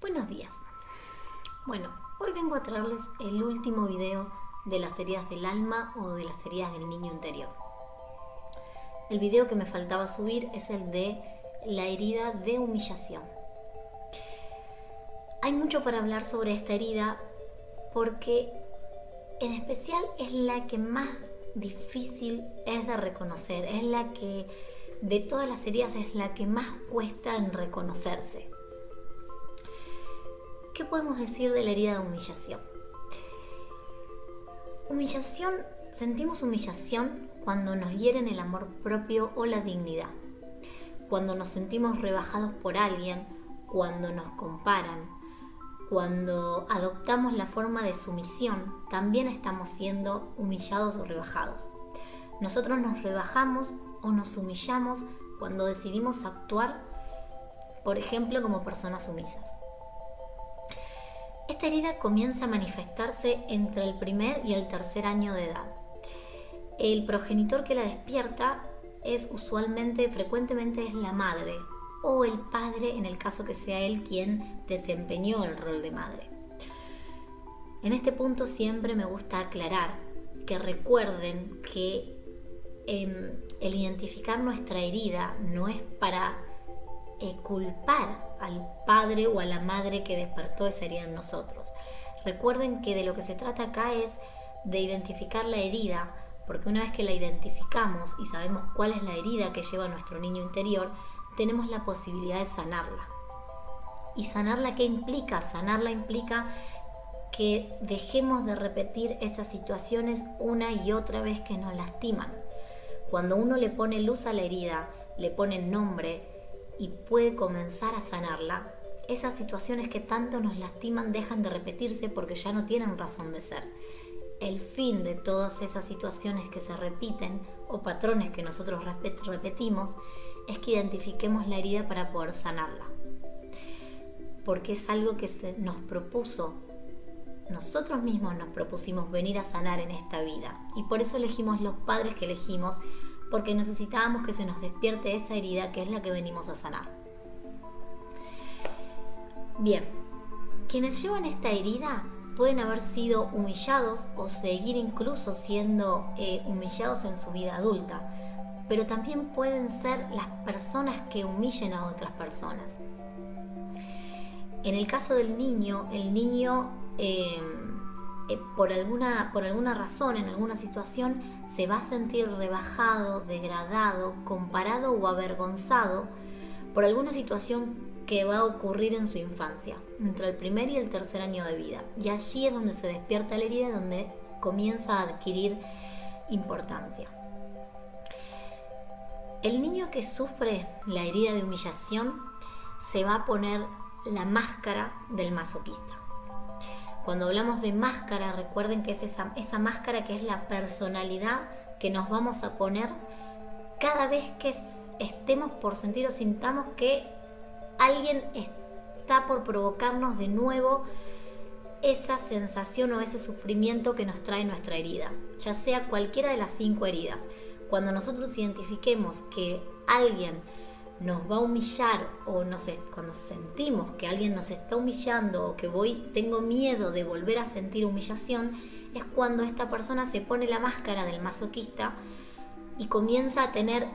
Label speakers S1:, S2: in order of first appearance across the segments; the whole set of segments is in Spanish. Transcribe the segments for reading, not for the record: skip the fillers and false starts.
S1: Buenos días. Bueno, hoy vengo a traerles el último video de las heridas del alma o de las heridas del niño interior. El video que me faltaba subir es el de la herida de humillación. Hay mucho para hablar sobre esta herida porque en especial es la que más difícil es de reconocer, es la que de todas las heridas es la que más cuesta en reconocerse. ¿Qué podemos decir de la herida de humillación? Sentimos humillación cuando nos hieren el amor propio o la dignidad, cuando nos sentimos rebajados por alguien, cuando nos comparan, cuando adoptamos la forma de sumisión, también estamos siendo humillados o rebajados. Nosotros nos rebajamos o nos humillamos cuando decidimos actuar, por ejemplo, como personas sumisas. Esta herida comienza a manifestarse entre el primer y el tercer año de edad. El progenitor que la despierta frecuentemente es la madre o el padre, en el caso que sea él quien desempeñó el rol de madre. En este punto siempre me gusta aclarar que recuerden que el identificar nuestra herida no es para culpar al padre o a la madre que despertó esa herida en nosotros. Recuerden que de lo que se trata acá es de identificar la herida, porque una vez que la identificamos y sabemos cuál es la herida que lleva nuestro niño interior, tenemos la posibilidad de sanarla. ¿Y sanarla qué implica? Sanarla implica que dejemos de repetir esas situaciones una y otra vez que nos lastiman. Cuando uno le pone luz a la herida, le pone nombre y puede comenzar a sanarla, esas situaciones que tanto nos lastiman dejan de repetirse porque ya no tienen razón de ser. El fin de todas esas situaciones que se repiten o patrones que nosotros repetimos es que identifiquemos la herida para poder sanarla, porque es algo que se nos propuso. Nosotros mismos nos propusimos venir a sanar en esta vida y por eso elegimos los padres que elegimos, porque necesitábamos que se nos despierte esa herida que es la que venimos a sanar. Bien, quienes llevan esta herida pueden haber sido humillados o seguir incluso siendo humillados en su vida adulta, pero también pueden ser las personas que humillen a otras personas. En el caso del niño, el niño por alguna razón, en alguna situación, se va a sentir rebajado, degradado, comparado o avergonzado por alguna situación que va a ocurrir en su infancia, entre el primer y el tercer año de vida. Y allí es donde se despierta la herida, donde comienza a adquirir importancia. El niño que sufre la herida de humillación se va a poner la máscara del masoquista. Cuando hablamos de máscara, recuerden que es esa máscara que es la personalidad que nos vamos a poner cada vez que estemos por sentir o sintamos que alguien está por provocarnos de nuevo esa sensación o ese sufrimiento que nos trae nuestra herida, ya sea cualquiera de las 5 heridas. Cuando nosotros identifiquemos que alguien nos va a humillar o cuando sentimos que alguien nos está humillando o que tengo miedo de volver a sentir humillación, es cuando esta persona se pone la máscara del masoquista y comienza a tener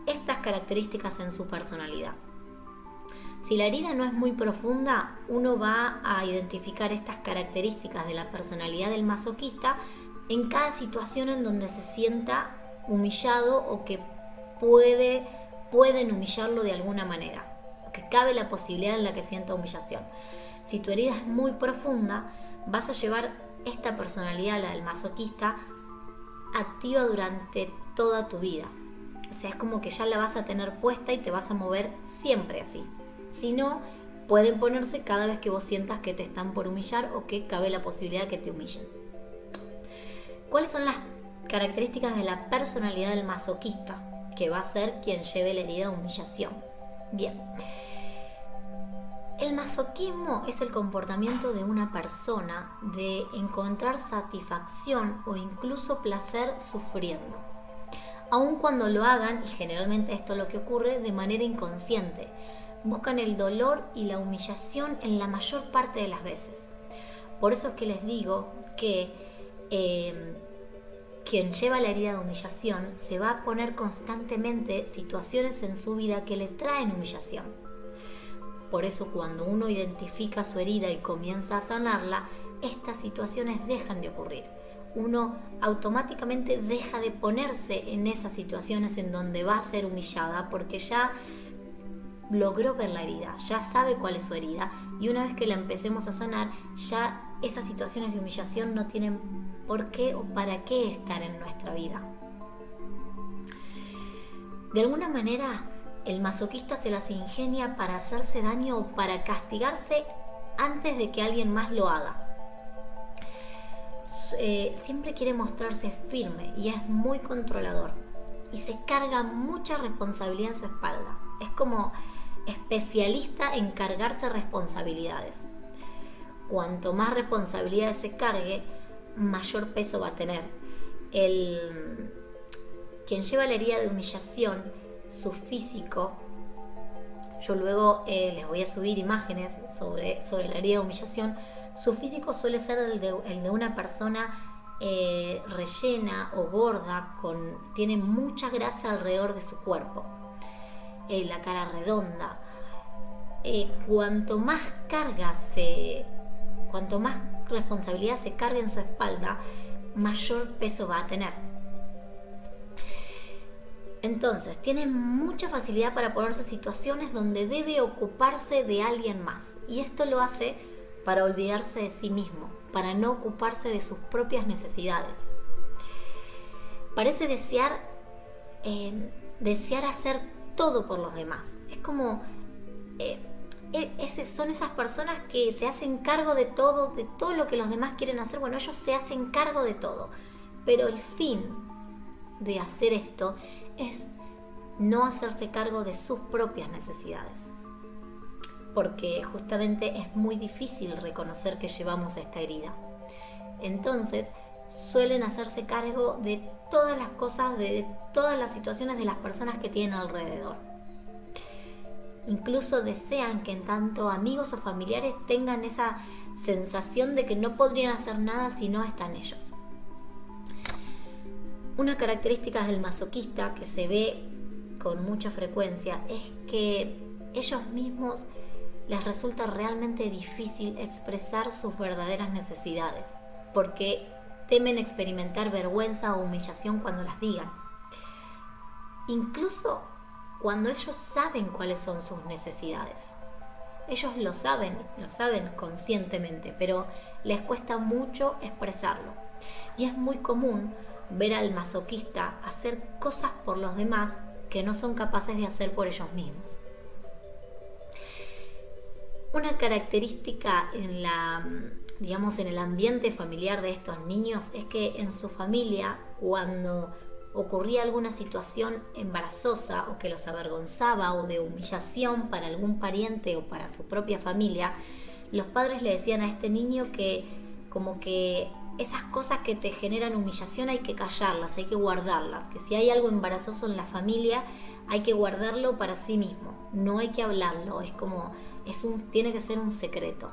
S1: estas características en su personalidad. Si la herida no es muy profunda, uno va a identificar estas características de la personalidad del masoquista en cada situación en donde se sienta humillado o que pueden humillarlo de alguna manera, que cabe la posibilidad en la que sienta humillación. Si tu herida es muy profunda, vas a llevar esta personalidad, la del masoquista, activa durante toda tu vida. O sea, es como que ya la vas a tener puesta y te vas a mover siempre así. Si no, pueden ponerse cada vez que vos sientas que te están por humillar o que cabe la posibilidad de que te humillen. ¿Cuáles son las características de la personalidad del masoquista? Que va a ser quien lleve la herida de humillación. Bien. El masoquismo es el comportamiento de una persona de encontrar satisfacción o incluso placer sufriendo, aun cuando lo hagan, y generalmente esto es lo que ocurre, de manera inconsciente. buscan el dolor y la humillación en la mayor parte de las veces. Por eso es que les digo que quien lleva la herida de humillación se va a poner constantemente situaciones en su vida que le traen humillación. Por eso cuando uno identifica su herida y comienza a sanarla, estas situaciones dejan de ocurrir. Uno automáticamente deja de ponerse en esas situaciones en donde va a ser humillada porque ya logró ver la herida, ya sabe cuál es su herida, y una vez que la empecemos a sanar, ya esas situaciones de humillación no tienen por qué o para qué estar en nuestra vida. De alguna manera, el masoquista se las ingenia para hacerse daño o para castigarse antes de que alguien más lo haga. Siempre quiere mostrarse firme y es muy controlador y se carga mucha responsabilidad en su espalda. Es como especialista en cargarse responsabilidades. Cuanto más responsabilidades se cargue, mayor peso va a tener. Quien lleva la herida de humillación, su físico, yo luego les voy a subir imágenes sobre la herida de humillación, su físico suele ser el de una persona rellena o gorda, tiene mucha grasa alrededor de su cuerpo, la cara redonda. Cuanto más responsabilidad se cargue en su espalda, mayor peso va a tener. Entonces, tiene mucha facilidad para ponerse en situaciones donde debe ocuparse de alguien más. Y esto lo hace para olvidarse de sí mismo, para no ocuparse de sus propias necesidades. Parece desear hacer todo por los demás. Es como... son esas personas que se hacen cargo de todo lo que los demás quieren hacer. Bueno, ellos se hacen cargo de todo. Pero el fin de hacer esto es no hacerse cargo de sus propias necesidades. Porque justamente es muy difícil reconocer que llevamos esta herida. Entonces, suelen hacerse cargo de todas las cosas, de todas las situaciones de las personas que tienen alrededor. Incluso desean que en tanto amigos o familiares tengan esa sensación de que no podrían hacer nada si no están ellos. Una característica del masoquista que se ve con mucha frecuencia es que ellos mismos les resulta realmente difícil expresar sus verdaderas necesidades, porque temen experimentar vergüenza o humillación cuando las digan. Incluso cuando ellos saben cuáles son sus necesidades. Ellos lo saben conscientemente, pero les cuesta mucho expresarlo. Y es muy común ver al masoquista hacer cosas por los demás que no son capaces de hacer por ellos mismos. Una característica en el ambiente familiar de estos niños es que en su familia, cuando ocurría alguna situación embarazosa o que los avergonzaba o de humillación para algún pariente o para su propia familia, los padres le decían a este niño que como que esas cosas que te generan humillación hay que callarlas, hay que guardarlas, que si hay algo embarazoso en la familia hay que guardarlo para sí mismo, no hay que hablarlo, tiene que ser un secreto.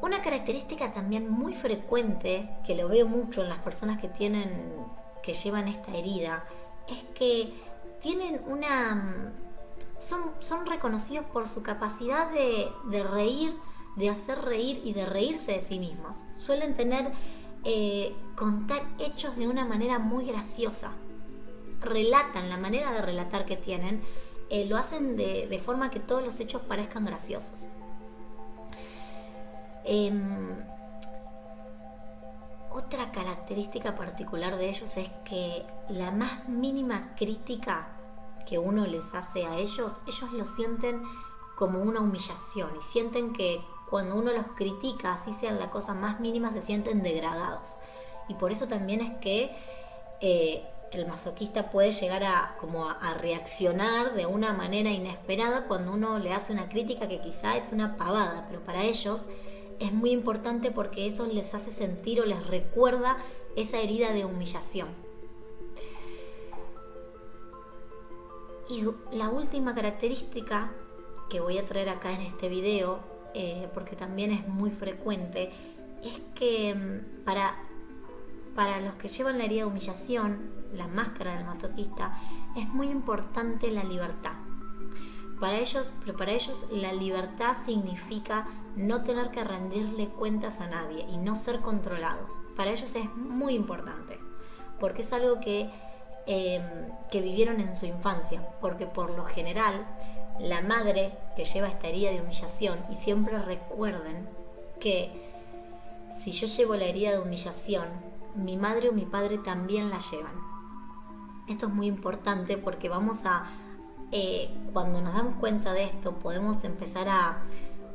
S1: Una característica también muy frecuente, que lo veo mucho en las personas que llevan esta herida, es que tienen son reconocidos por su capacidad de reír, de hacer reír y de reírse de sí mismos. Suelen contar hechos de una manera muy graciosa. Relatan, la manera de relatar que tienen, lo hacen de forma que todos los hechos parezcan graciosos. Otra característica particular de ellos es que la más mínima crítica que uno les hace a ellos lo sienten como una humillación y sienten que cuando uno los critica, así sean la cosa más mínima, se sienten degradados. Y por eso también es que el masoquista puede llegar a reaccionar de una manera inesperada cuando uno le hace una crítica que quizá es una pavada, pero para ellos es muy importante porque eso les hace sentir o les recuerda esa herida de humillación. Y la última característica que voy a traer acá en este video, porque también es muy frecuente, es que para los que llevan la herida de humillación, la máscara del masoquista, es muy importante la libertad. Pero para ellos la libertad significa no tener que rendirle cuentas a nadie y no ser controlados. Para ellos es muy importante, porque es algo que vivieron en su infancia, porque por lo general la madre que lleva esta herida de humillación, y siempre recuerden que si yo llevo la herida de humillación, mi madre o mi padre también la llevan. Esto es muy importante porque cuando nos damos cuenta de esto, podemos empezar a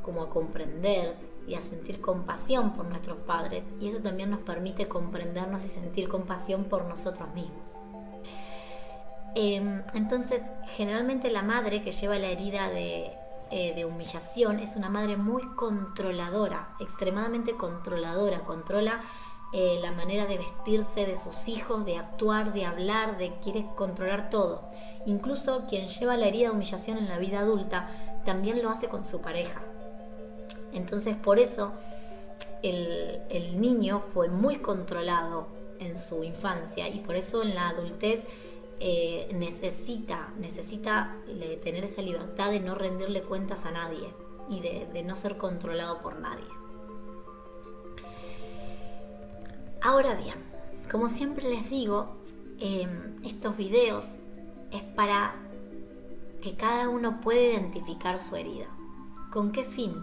S1: comprender y a sentir compasión por nuestros padres, y eso también nos permite comprendernos y sentir compasión por nosotros mismos. Entonces, generalmente la madre que lleva la herida de humillación es una madre muy controladora, extremadamente controladora. Controla la manera de vestirse de sus hijos, de actuar, de hablar, quiere controlar todo. Incluso quien lleva la herida de humillación en la vida adulta también lo hace con su pareja. Entonces, por eso el niño fue muy controlado en su infancia, y por eso en la adultez necesita tener esa libertad de no rendirle cuentas a nadie y de no ser controlado por nadie. Ahora bien, como siempre les digo, estos videos es para que cada uno pueda identificar su herida. ¿Con qué fin?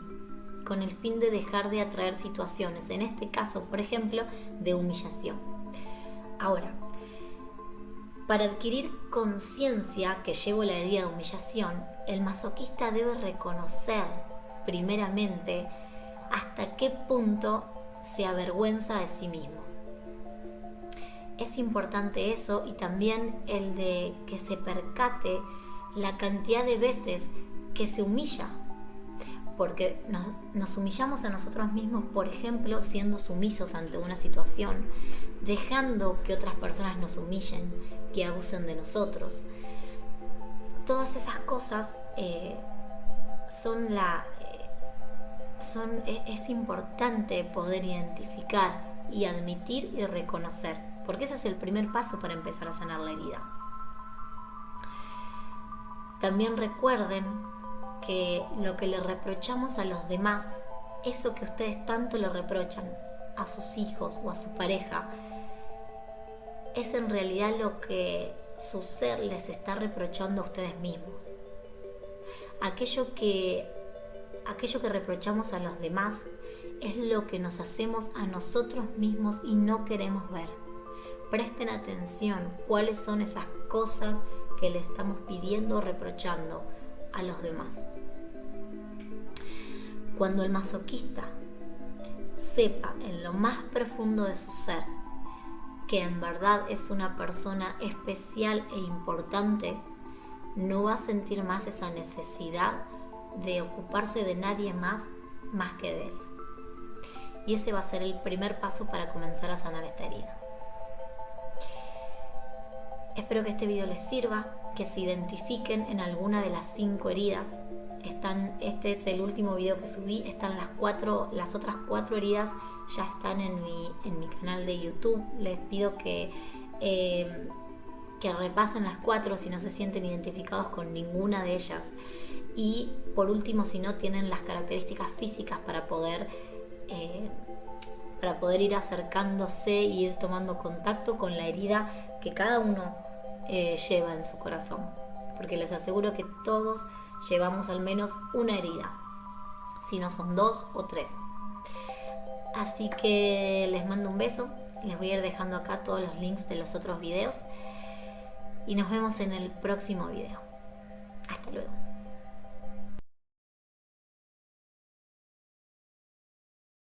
S1: Con el fin de dejar de atraer situaciones, en este caso, por ejemplo, de humillación. Ahora, para adquirir conciencia que llevo la herida de humillación, el masoquista debe reconocer primeramente hasta qué punto se avergüenza de sí mismo. Es importante eso, y también el de que se percate la cantidad de veces que se humilla, porque nos humillamos a nosotros mismos, por ejemplo, siendo sumisos ante una situación, dejando que otras personas nos humillen, que abusen de nosotros. Todas esas cosas es importante poder identificar y admitir y reconocer, porque ese es el primer paso para empezar a sanar la herida. También recuerden que lo que le reprochamos a los demás, eso que ustedes tanto le reprochan a sus hijos o a su pareja, es en realidad lo que su ser les está reprochando a ustedes mismos. Aquello que reprochamos a los demás es lo que nos hacemos a nosotros mismos y no queremos ver. Presten atención cuáles son esas cosas que le estamos pidiendo o reprochando a los demás. Cuando el masoquista sepa en lo más profundo de su ser que en verdad es una persona especial e importante, no va a sentir más esa necesidad de ocuparse de nadie más que de él. Y ese va a ser el primer paso para comenzar a sanar esta herida. Espero que este video les sirva, que se identifiquen en alguna de las 5 heridas. Este es el último video que subí, están las otras 4 heridas ya están en mi canal de YouTube. Les pido que repasen las 4 si no se sienten identificados con ninguna de ellas. Y por último, si no tienen las características físicas para poder ir acercándose e ir tomando contacto con la herida que cada uno lleva en su corazón, porque les aseguro que todos llevamos al menos una herida, si no son 2 o 3. Así que les mando un beso, les voy a ir dejando acá todos los links de los otros videos y nos vemos en el próximo video. Hasta luego.